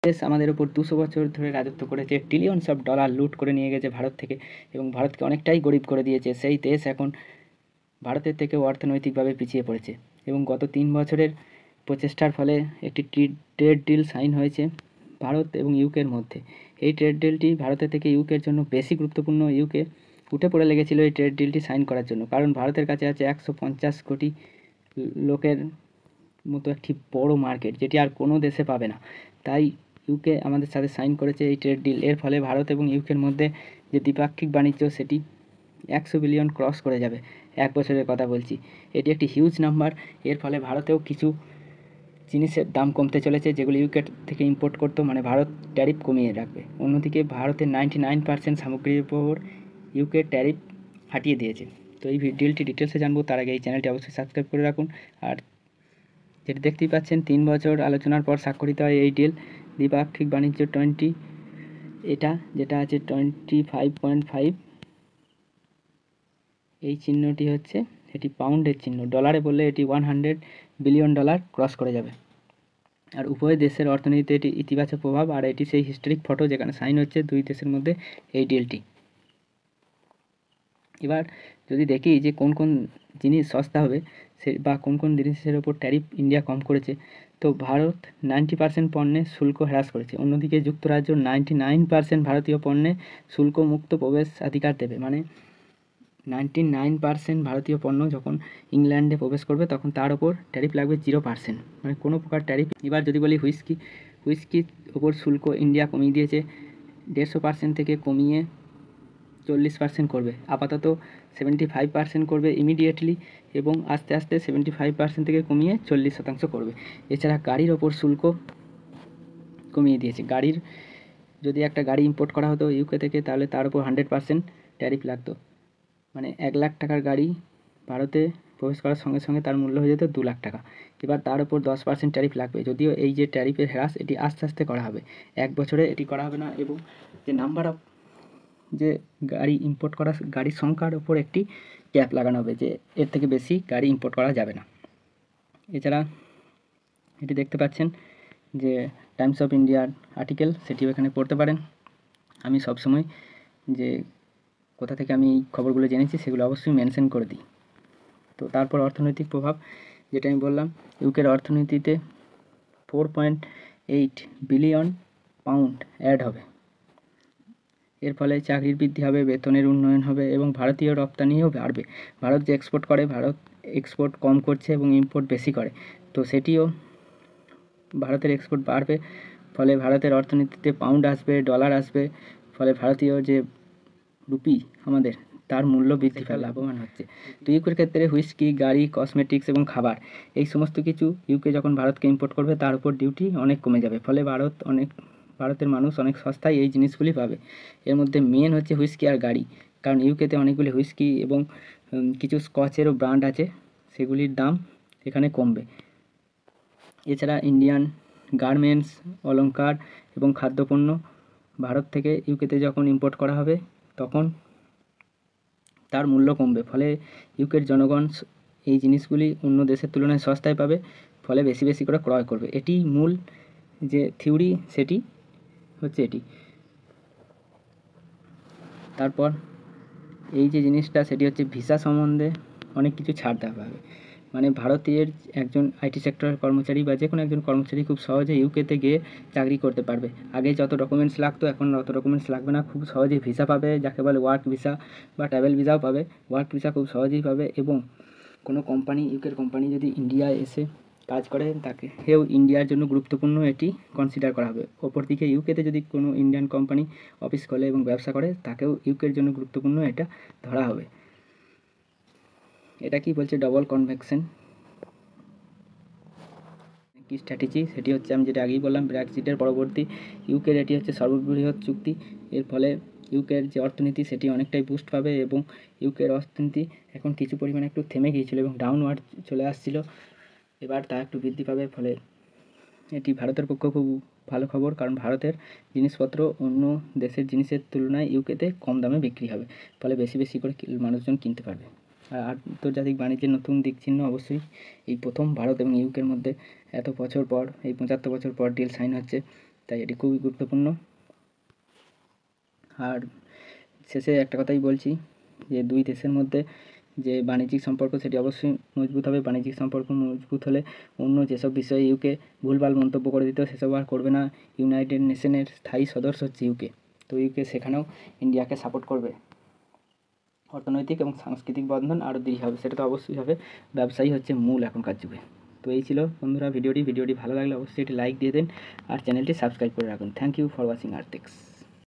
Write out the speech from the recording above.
দেশ আমাদের উপর 200 বছর ধরে রাজত্ব করেছে, ট্রিলিয়নস অফ ডলার লুট করে নিয়ে গেছে ভারত থেকে এবং ভারতকে অনেকটাই গরিব করে দিয়েছে। সেই দেশ এখন ভারতের থেকেও অর্থনৈতিকভাবে পিছিয়ে পড়েছে এবং গত 3 বছরের প্রচেষ্টার ফলে একটি ট্রেড ডিল সাইন হয়েছে ভারত এবং ইউকের মধ্যে। এই ট্রেড ডিলটি ভারতের থেকে ইউকের জন্য বেশি গুরুত্বপূর্ণ। ইউকে উঠে পড়ে লেগেছিল এই ট্রেড ডিলটি সাইন করার জন্য, কারণ ভারতের কাছে আছে 150 কোটি লোকের মতো একটি বড় মার্কেট, যেটি আর কোনো দেশে পাবে না। তাই ইউকে আমাদের সাথে সাইন করেছে এই ট্রেড ডিল। এর ফলে ভারত এবং ইউকের মধ্যে যে দ্বিপাক্ষিক বাণিজ্য সেটি 100 বিলিয়ন ক্রস করে যাবে, 1 বছরের কথা বলছি। এটি একটি হিউজ নাম্বার। এর ফলে ভারতেও কিছু জিনিসের দাম কমতে চলেছে, যেগুলো ইউকে থেকে ইম্পোর্ট করতো, মানে ভারত ট্যারিফ কমিয়ে রাখবে। অন্যদিকে ভারতের 99% সামগ্রীর উপর ইউকে ট্যারিফ হাটিয়ে দিয়েছে। তো এই ডিলটি ডিটেলসে জানবো, তার আগে এই চ্যানেলটি অবশ্যই সাবস্ক্রাইব করে রাখুন। আর যেটা দেখতেই পাচ্ছেন, 3 বছর আলোচনার পর স্বাক্ষরিত হয় এই ডিল। দ্বিপাক্ষিক বাণিজ্য 20, এটা যেটা আছে 25.5, এই চিহ্নটি হচ্ছে, এটি পাউন্ডের চিহ্ন। ডলারে বললে এটি 100 বিলিয়ন ডলার ক্রস করে যাবে। আর উভয় দেশের অর্থনীতিতে এটি ইতিবাচক প্রভাব। আর এটি সেই হিস্টোরিক ফটো যেখানে সাইন হচ্ছে দুই দেশের মধ্যে এই ডিলটি। এবার যদি দেখি যে কোন কোন জিনিস সস্তা হবে সে বা কোন কোন জিনিসের ওপর ট্যারিফ ইন্ডিয়া কম করেছে, তো ভারত 90% পণ্যে শুল্ক হ্রাস করেছে। অন্যদিকে যুক্তরাজ্য 99% ভারতীয় পণ্যে শুল্ক মুক্ত প্রবেশাধিকার দেবে। মানে 99% ভারতীয় পণ্য যখন ইংল্যান্ডে প্রবেশ করবে তখন তার ওপর ট্যারিফ লাগবে 0%, মানে কোনো প্রকার ট্যারিফ। এবার যদি বলি হুইস্কির ওপর শুল্ক ইন্ডিয়া কমিয়ে দিয়েছে 150% থেকে কমিয়ে 40% করবে। আপাতত 75% করবে ইমিডিয়েটলি, এবং আস্তে আস্তে 75% থেকে কমিয়ে 40% করবে। এছাড়া গাড়ির ওপর শুল্ক কমিয়ে দিয়েছে। গাড়ির যদি একটা গাড়ি ইম্পোর্ট করা হতো ইউকে থেকে, তাহলে তার উপর 100% ট্যারিফ লাগতো। মানে 1 লাখ টাকার গাড়ি ভারতে প্রবেশ করার সঙ্গে সঙ্গে তার মূল্য হয়ে যেত 2 লাখ টাকা। এবার তার উপর 10% ট্যারিফ লাগবে। যদিও এই যে ট্যারিফের হ্রাস, এটি আস্তে আস্তে করা হবে, 1 বছরে এটি করা হবে না। এবং যে নাম্বার অফ যে গাড়ি ইম্পোর্ট করা গাড়ির সংখ্যার উপর একটি ক্যাপ লাগানো হবে, যে এর থেকে বেশি গাড়ি ইম্পোর্ট করা যাবে না। এছাড়া এটি দেখতে পাচ্ছেন যে টাইমস অফ ইন্ডিয়ার আর্টিকেল, সেটিও এখানে পড়তে পারেন। আমি সবসময় যে কোথা থেকে আমি এই খবরগুলো জেনেছি সেগুলো অবশ্যই মেনশন করে দিই। তো তারপর অর্থনৈতিক প্রভাব, যেটা আমি বললাম, ইউকের অর্থনীতিতে 4.8 বিলিয়ন পাউন্ড অ্যাড হবে। এর ফলে চাকরির বৃদ্ধি হবে, বেতনের উন্নয়ন হবে এবং ভারতীয় রপ্তানিও বাড়বে। ভারত যে এক্সপোর্ট করে, ভারত এক্সপোর্ট কম করছে এবং ইম্পোর্ট বেশি করে, তো সেটিও ভারতের এক্সপোর্ট বাড়বে। ফলে ভারতের অর্থনীতিতে পাউন্ড আসবে, ডলার আসবে। ফলে ভারতীয় যে রুপি আমাদের, তার মূল্য বৃদ্ধি পাবে, লাভবান হচ্ছে। তো ইউকের ক্ষেত্রে হুইস্কি, গাড়ি, কসমেটিক্স এবং খাবার, এই সমস্ত কিছু ইউকে যখন ভারতকে ইম্পোর্ট করবে তার উপর ডিউটি অনেক কমে যাবে। ফলে ভারতের মানুষ অনেক সস্তায় এই জিনিসগুলি পাবে। এর মধ্যে মেন হচ্ছে হুইস্কি আর গাড়ি, কারণ ইউকেতে অনেকগুলি হুইস্কি এবং কিছু স্কচেরও ব্র্যান্ড আছে, সেগুলির দাম এখানে কমবে। এছাড়া ইন্ডিয়ান গার্মেন্টস, অলংকার এবং খাদ্যপণ্য ভারত থেকে ইউকেতে যখন ইম্পোর্ট করা হবে তখন তার মূল্য কমবে। ফলে ইউকের জনগণ এই জিনিসগুলি অন্য দেশের তুলনায় সস্তায় পাবে, ফলে বেশি বেশি করে ক্রয় করবে। এটি মূল যে থিওরি, সেটি হচ্ছে এটি। তারপর এই যে জিনিসটা, সেটি হচ্ছে ভিসা সম্বন্ধে অনেক কিছু ছাড় দেওয়া হবে। মানে ভারতীয় একজন আইটি সেক্টরের কর্মচারী বা যে কোনো একজন কর্মচারী খুব সহজে ইউকেতে গিয়ে চাকরি করতে পারবে। আগে যত ডকুমেন্টস লাগতো এখন অত ডকুমেন্টস লাগবে না, খুব সহজেই ভিসা পাবে, যাকে বলে ওয়ার্ক ভিসা বা ট্রাভেল ভিসাও পাবে। ওয়ার্ক ভিসা খুব সহজেই পাবে, এবং কোনো কোম্পানি, ইউকের কোম্পানি যদি ইন্ডিয়ায় এসে কাজ করে তাকেও ইন্ডিয়ার জন্য গুরুত্বপূর্ণ এটি কনসিডার করা হবে। অপরদিকে ইউকেতে যদি কোনো ইন্ডিয়ান কোম্পানি অফিস খোলে এবং ব্যবসা করে, তাকেও ইউকের জন্য গুরুত্বপূর্ণ এটা ধরা হবে। এটা কি বলছে ডবল কনভেকশন কি স্ট্র্যাটেজি, সেটি হচ্ছে আমি যেটা আগেই বললাম, ব্রেক্সিটের পরবর্তী ইউকের এটি হচ্ছে সর্ববৃহৎ চুক্তি। এর ফলে ইউকের যে অর্থনীতি সেটি অনেকটাই বুস্ট পাবে, এবং ইউকের অর্থনীতি এখন কিছু পরিমাণে একটু থেমে গিয়েছিল এবং ডাউনওয়ার্ড চলে আসছিল, এবার তা একটু বৃদ্ধি পাবে। ফলে এটি ভারতের পক্ষে খুব ভালো খবর, কারণ ভারতের জিনিসপত্র অন্য দেশের জিনিসের তুলনায় ইউকেতে কম দামে বিক্রি হবে, ফলে বেশি বেশি করে মানুষজন কিনতে পারবে। আর আন্তর্জাতিক বাণিজ্যের নতুন দিক চিহ্ন অবশ্যই এই প্রথম ভারত এবং ইউকের মধ্যে এত বছর পর, এই 75 বছর পর ডিল সাইন হচ্ছে। তাই এটি খুবই গুরুত্বপূর্ণ। আর শেষে একটা কথাই বলছি যে দুই দেশের মধ্যে যে বাণিজ্যিক সম্পর্ক সেটি অবশ্যই মজবুত হবে। বাণিজ্যিক সম্পর্ক মজবুত হলে অন্য যেসব বিষয়ে ইউকে ভুলভাল মন্তব্য করে দিত সেসব আর করবে না। ইউনাইটেড নেশনের স্থায়ী সদস্য হচ্ছে ইউকে, তো ইউকে সেখানেও ইন্ডিয়াকে সাপোর্ট করবে। অর্থনৈতিক এবং সাংস্কৃতিক বন্ধন আরও দৃঢ় হবে, সেটা তো অবশ্যই হবে। ব্যবসায়ী হচ্ছে মূল এখনকার যুগে। তো এই ছিল বন্ধুরা ভিডিওটি ভালো লাগলে অবশ্যই একটি লাইক দিয়ে দেন আর চ্যানেলটি সাবস্ক্রাইব করে রাখুন। Thank you for watching আর্থিক্স।